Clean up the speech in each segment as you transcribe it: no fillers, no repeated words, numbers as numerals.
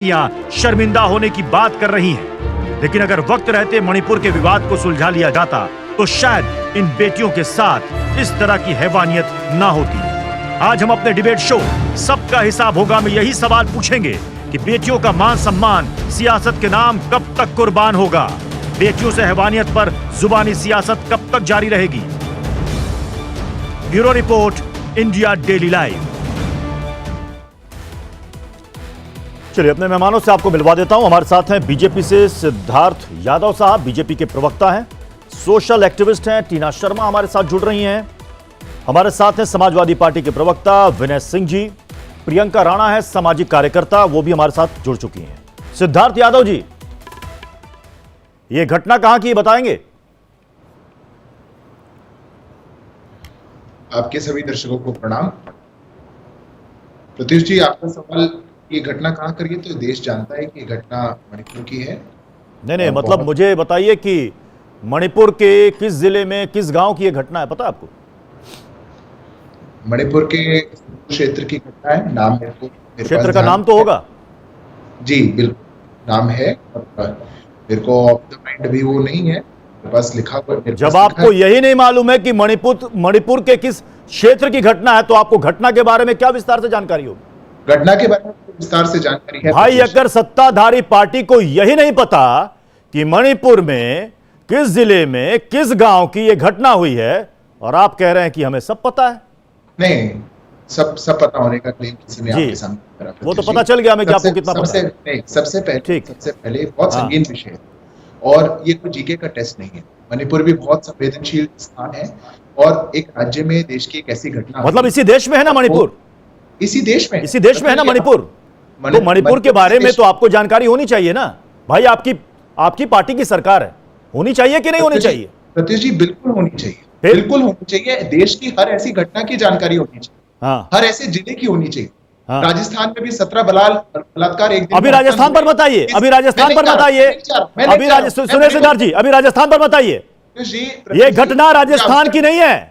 शर्मिंदा होने की बात कर रही हैं। लेकिन अगर वक्त रहते मणिपुर के विवाद को सुलझा लिया जाता तो शायद इन बेटियों के साथ इस तरह की हैवानियत ना होती। आज हम अपने डिबेट शो सबका हिसाब होगा में यही सवाल पूछेंगे कि बेटियों का मान सम्मान सियासत के नाम कब तक कुर्बान होगा। बेटियों से हैवानियत पर जुबानी सियासत कब तक जारी रहेगी। Bureau report, India daily live. चलिए अपने मेहमानों से आपको मिलवा देता हूं। हमारे साथ हैं बीजेपी से सिद्धार्थ यादव साहब, बीजेपी के प्रवक्ता हैं, सोशल एक्टिविस्ट हैं। टीना शर्मा हमारे साथ जुड़ रही हैं। हमारे साथ हैं समाजवादी पार्टी के प्रवक्ता विनय सिंह जी। प्रियंका राणा है सामाजिक कार्यकर्ता, वो भी हमारे साथ जुड़ चुकी हैं। सिद्धार्थ यादव जी, ये घटना कहां की बताएंगे? आपके सभी दर्शकों को प्रणाम। प्रत्युष जी, आपका सवाल ये घटना कहां करी है तो देश जानता है कि ये घटना मणिपुर की है। नहीं, मतलब मुझे बताइए कि मणिपुर के किस जिले में किस गांव की ये घटना है, पता है आपको? मणिपुर के क्षेत्र की घटना है। नाम है क्षेत्र का नाम तो होगा जी, बिल्कुल नाम है। मेरे को ऑफ द माइंड भी वो नहीं है, बस लिखा हुआ। जब आपको यही नहीं मालूम है कि मणिपुर के किस क्षेत्र की घटना है तो आपको घटना के बारे में क्या विस्तार से जानकारी होगी? घटना के बारे में विस्तार से जानकारी है भाई। अगर सत्ताधारी पार्टी को यही नहीं पता कि मणिपुर में किस जिले में किस गांव की यह घटना हुई है और आप कह रहे हैं कि हमें सब पता है। नहीं, सब पता होने का क्लेम किसी ने आपके सामने करा। वो तो पता चल गया हमें कि आपको कितना पता है। सबसे पहले बहुत संगीन विषय है और ये कोई जीके का टेस्ट नहीं है। मणिपुर भी बहुत संवेदनशील स्थान है और एक राज्य में देश की एक ऐसी घटना, मतलब इसी देश में है ना मणिपुर? इसी देश में है ना मणिपुर? तो मणिपुर के बारे में तो आपको जानकारी होनी चाहिए ना भाई। आपकी पार्टी की सरकार है, होनी चाहिए कि नहीं होनी चाहिए? प्रत्युष जी, बिल्कुल होनी चाहिए, बिल्कुल होनी चाहिए। देश की हर ऐसी घटना की जानकारी होनी चाहिए। हाँ। हर ऐसे जिले की होनी चाहिए। हाँ। राजस्थान में भी 17 बलात्कार एक दिन। अभी राजस्थान पर बताइए, सुनिए सिद्धार्थ जी, अभी राजस्थान पर बताइए। ये घटना राजस्थान की नहीं है।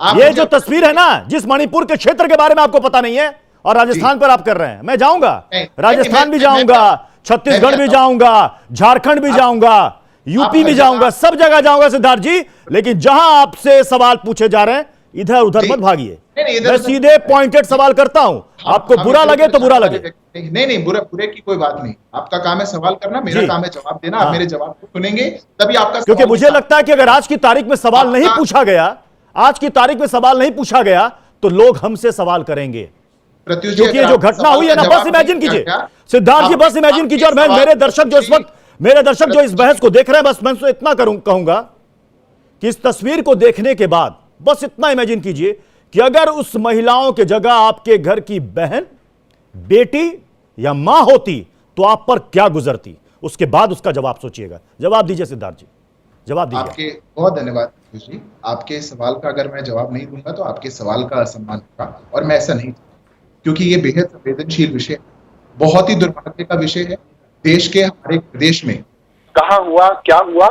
ये जो तस्वीर है ना, जिस मणिपुर के क्षेत्र के बारे में आपको पता नहीं है और राजस्थान पर आप कर रहे हैं। मैं जाऊंगा, राजस्थान भी जाऊंगा, छत्तीसगढ़ भी जाऊंगा, झारखंड भी जाऊंगा, यूपी भी जाऊंगा, सब जगह जाऊंगा सिद्धार्थ जी। लेकिन जहां आपसे सवाल पूछे जा रहे हैं इधर उधर मत भागिए। मैं सीधे पॉइंटेड सवाल करता हूं। आपको बुरा लगे तो बुरा लगे। नहीं, बुरे की कोई बात नहीं। आपका काम है सवाल करना, मेरा काम है जवाब देना। आप मेरे जवाब को सुनेंगे तभी आपका, क्योंकि मुझे लगता है कि अगर आज की तारीख में सवाल नहीं पूछा गया तो लोग हमसे सवाल करेंगे। क्योंकि जो घटना हुई है ना, बस इमेजिन कीजिए सिद्धार्थ जी, बस इमेजिन कीजिए। और मैं मेरे दर्शक जो इस बहस को देख रहे हैं, बस मैं तो इतना कहूंगा कि इस तस्वीर को देखने के बाद बस इतना इमेजिन कीजिए कि अगर उस महिलाओं के जगह आपके घर की बहन, बेटी या मां होती तो आप पर क्या गुजरती। उसके बाद उसका जवाब सोचिएगा। जवाब दीजिए सिद्धार्थ जी, जवाब दीजिए। आपके बहुत धन्यवाद जी। आपके सवाल का अगर मैं जवाब नहीं दूंगा तो आपके सवाल का असम्मान होगा और मैं ऐसा नहीं, क्योंकि ये बेहद संवेदनशील विषय, बहुत ही दुर्भाग्य का विषय है। देश के हमारे प्रदेश में कहाँ हुआ, क्या हुआ,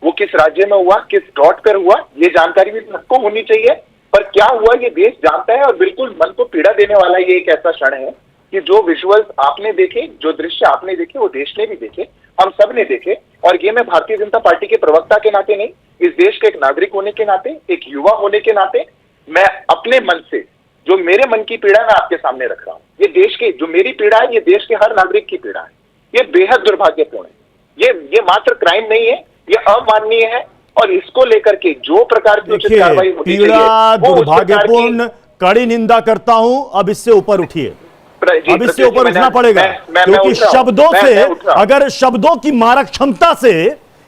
वो किस राज्य में हुआ, किस डॉट पर हुआ, ये जानकारी भी सबको होनी चाहिए। पर क्या हुआ ये देश जानता है और बिल्कुल मन को पीड़ा देने वाला ये एक ऐसा क्षण है कि जो विजुअल्स आपने देखे, जो दृश्य आपने देखे, वो देश ने भी देखे, हम सब ने देखे। और ये मैं भारतीय जनता पार्टी के प्रवक्ता के नाते नहीं, इस देश के एक नागरिक होने के नाते, एक युवा होने के नाते, मैं अपने मन से, जो मेरे मन की पीड़ा मैं आपके सामने रख रहा हूँ। ये देश की जो मेरी पीड़ा है, ये देश के हर नागरिक की पीड़ा है। ये बेहद दुर्भाग्यपूर्ण है। ये मात्र क्राइम नहीं है, ये अमाननीय है। और इसको लेकर के जो प्रकार की उचित कार्रवाई होनी चाहिए, दुर्भाग्यपूर्ण, कड़ी निंदा करता हूं। अब इससे ऊपर उठिए, अब इससे ऊपर उठना पड़ेगा। क्योंकि शब्दों से, अगर शब्दों की मारक क्षमता से,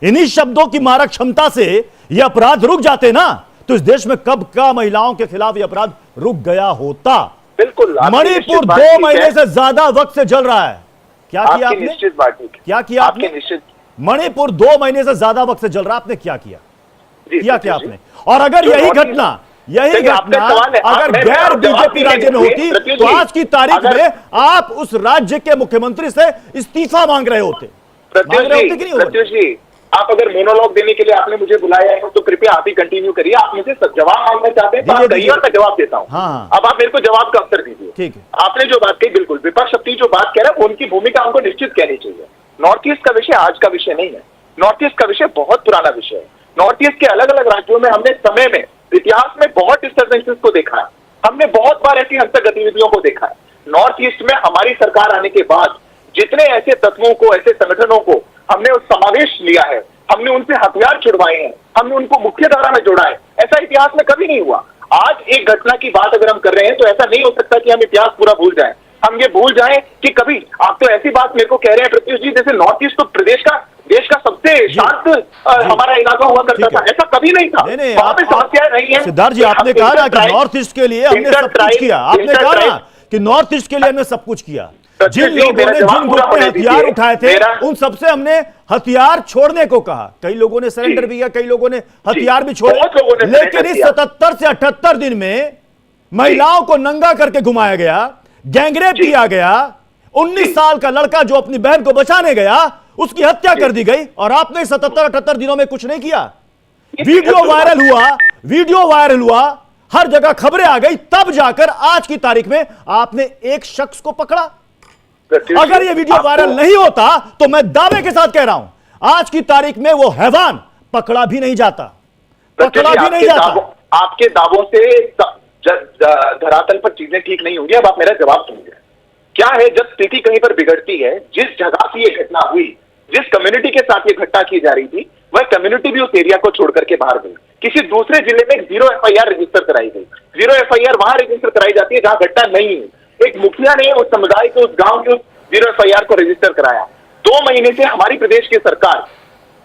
इन्हीं शब्दों की मारक क्षमता से ये अपराध रुक जाते ना, तो इस देश में कब का महिलाओं के खिलाफ ये अपराध रुक गया होता। बिल्कुल। मणिपुर 2 महीने से ज्यादा वक्त से जल रहा है। क्या किया आपने? क्या किया आपने? मणिपुर 2 महीने से ज्यादा वक्त से जल रहा, आपने क्या किया? क्या आपने? और अगर यही घटना अगर गैर बीजेपी राज्य में होती तो आज की तारीख में आप उस राज्य के मुख्यमंत्री से इस्तीफा मांग रहे होते। प्रत्युष जी, आप अगर मोनोलॉग देने के लिए आपने मुझे बुलाया है तो कृपया आप ही कंटिन्यू करिए। आप मुझे जवाब मांगना चाहते हैं तो आप कहिए और मैं जवाब देता हूँ। हाँ। अब आप मेरे को जवाब का अवसर दीजिए। ठीक है। आपने जो बात कही, बिल्कुल विपक्ष अपनी जो बात कह रहा है उनकी भूमिका हमको निश्चित कहनी चाहिए। नॉर्थ ईस्ट का विषय आज का विषय नहीं है, नॉर्थ ईस्ट का विषय बहुत पुराना विषय है। नॉर्थ ईस्ट के अलग अलग राज्यों में हमने समय में, इतिहास में बहुत डिस्टर्बेंसेस को देखा है, हमने बहुत बार ऐसी हिंसक गतिविधियों को देखा है। नॉर्थ ईस्ट में हमारी सरकार आने के बाद जितने ऐसे तत्वों को, ऐसे संगठनों को हमने उस समावेश लिया है, हमने उनसे हथियार छुड़वाए हैं, हमने उनको मुख्य धारा में जोड़ा है, ऐसा इतिहास में कभी नहीं हुआ। आज एक घटना की बात अगर हम कर रहे हैं तो ऐसा नहीं हो सकता कि हम इतिहास पूरा भूल जाएं। हम ये भूल जाएं कि कभी, आप तो ऐसी बात मेरे को कह रहे हैं प्रत्युष जी जैसे नॉर्थ ईस्ट तो देश का सबसे शांत हमारा इलाका हुआ करता था, ऐसा कभी नहीं था। वहां पे समस्याएं रही हैं। सिद्धार्थ जी, आपने कहा ना कि नॉर्थ ईस्ट के लिए हमने सब कुछ किया, आपने कहा ना कि नॉर्थ ईस्ट के लिए हमने सब कुछ किया। जिन लोगों ने, जिन ग्रुप ने हथियार उठाए थे उन सबसे हमने हथियार छोड़ने को कहा। कई लोगों ने सरेंडर भी किया, कई लोगों ने हथियार भी छोड़े, लेकिन इस 77 से 78 दिन में महिलाओं को नंगा करके घुमाया गया, गैंगरेप किया गया, 19 साल का लड़का जो अपनी बहन को बचाने गया उसकी हत्या कर दी गई, और आपने 77-78 दिनों में कुछ नहीं किया। वीडियो वायरल हुआ, हर जगह खबरें आ गई, तब जाकर आज की तारीख में आपने एक शख्स को पकड़ा। अगर ये वीडियो वायरल नहीं होता तो मैं दावे के साथ कह रहा हूं आज की तारीख में वो हैवान पकड़ा भी नहीं जाता, आपके दावों से धरातल पर चीजें ठीक नहीं होंगी। अब आप मेरा जवाब सुनिए। क्या है, जब स्थिति कहीं पर बिगड़ती है, जिस जगह से ये घटना हुई, जिस कम्युनिटी के साथ ये घटना की जा रही थी, वह कम्युनिटी भी उस एरिया को छोड़ करके बाहर गई। किसी दूसरे जिले में 0 FIR रजिस्टर कराई गई। 0 FIR वहां रजिस्टर कराई जाती है जहां घटना नहीं है। एक मुखिया ने उस समुदाय को, उस गांव के उस 0 FIR को रजिस्टर कराया। 2 महीने से हमारी प्रदेश की सरकार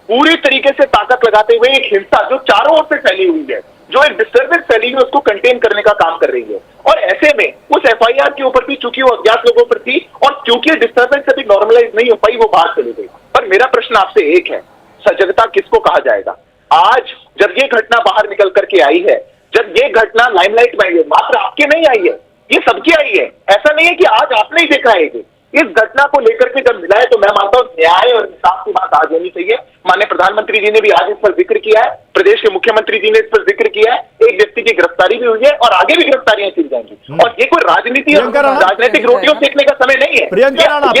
पूरी तरीके से ताकत लगाते हुए एक हिंसा जो चारों ओर से फैली हुई है, जो एक डिस्टर्बेंस फैली हुई है, उसको कंटेन करने का काम कर रही है। और ऐसे में उस FIR के ऊपर भी चूंकि वो अज्ञात लोगों पर थी और क्योंकि डिस्टर्बेंस अभी नॉर्मलाइज नहीं हो पाई, वो बाहर चली गई। पर मेरा प्रश्न आपसे एक है, सजगता किसको कहा जाएगा? आज जब ये घटना बाहर निकल करके आई है, जब ये घटना लाइमलाइट में आई है, मात्र आपके नहीं आई है, ये सबकी आई है। ऐसा नहीं है कि आज आपने ही देखा है। इस घटना को लेकर के जब मिला है तो मैं मानता हूं न्याय और इंसाफ की बात आज होनी चाहिए। माननीय प्रधानमंत्री जी ने भी आज इस पर जिक्र किया है, प्रदेश के मुख्यमंत्री जी ने इस पर जिक्र किया है, एक व्यक्ति की गिरफ्तारी भी हुई है और आगे भी गिरफ्तारियां की जाएंगी। और ये कोई राजनीति, राजनीतिक रोटियों सेकने का समय नहीं है। प्रियंका राणा,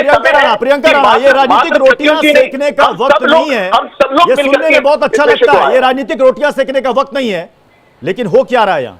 ये राजनीतिक रोटियां सेकने का वक्त नहीं है। हम सब लोग ये सुनने में बहुत अच्छा लगता है, ये राजनीतिक रोटियां सेकने का वक्त नहीं है, लेकिन हो क्या रहा है यहाँ?